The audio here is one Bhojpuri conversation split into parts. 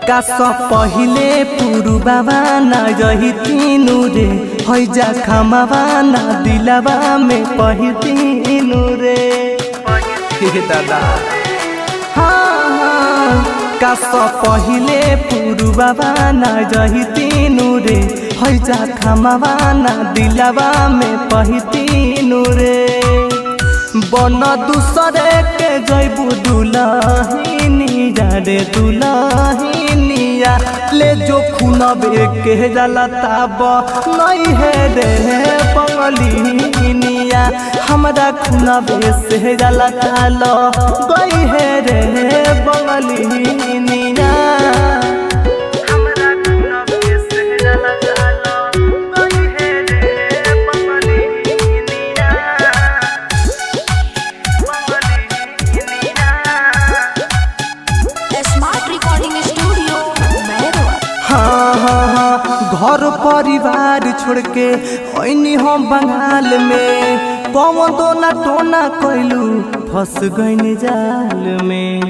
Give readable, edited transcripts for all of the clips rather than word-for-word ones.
का सब पहिले पुरुबाबा ना रही तीनू रे हैजा खमाबा ना दिलाबा में पही तीनू रे दादा हाँ का सब पहिले पुरुबाबा ना रही तीनू रे हैजा खमाबा ना दिलाबा में पही तीनू रे बन दूसरे के जैबू दुलहिनिया रे दुलहिनिया ले जो खुनबे के जाला ताब नहीं है रे बंगलिनिया हमरा खुनबे से जाला ताल गई है रे बंगलिनिया घर परिवार छोड़ के ओइनी हम बंगाल में पवन दोना टोना कैलू फंस गईनी जाल में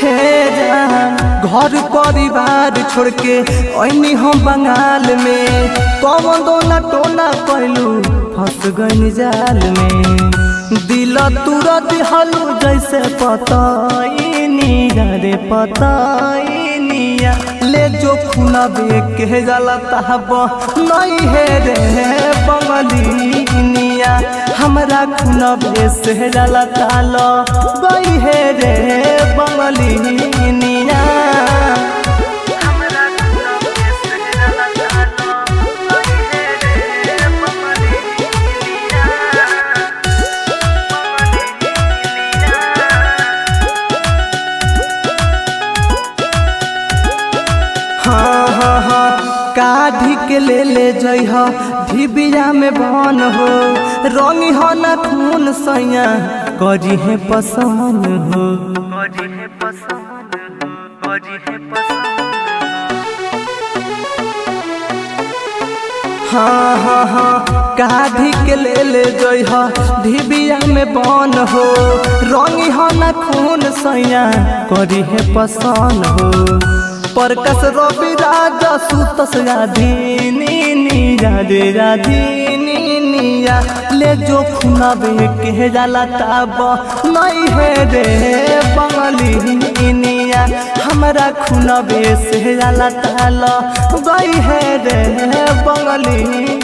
हे जान घर परिवार छोड़ के ओइनी हम बंगाल में पवन दोना टोना कैलू फंस गईनी जाल में दिल तुरंत हलू जैसे पताइनिया रे पताइनिया ले जो खुनबे के जाला ताब नहीं है रे बंगलिनिया हमरा खुनबे से जाला ताल गई है रे बंगलिनिया काढ़ी के ले जइह धिबिया में बन हो रंगी हो न खून सैया करी है पसंद हो हाँ काढ़ी के ले जइह धिबिया में बन हो रंगी हो न खून सैया करी है पसंद हो परकस रवि राजा सुतस राधीनिया रे राधीनिया ले जो खुनबे के जाला ताब नहीं है रे बंगलिनिया हमरा खुनबे से जाला ताल गई है रे बंगलिनिया।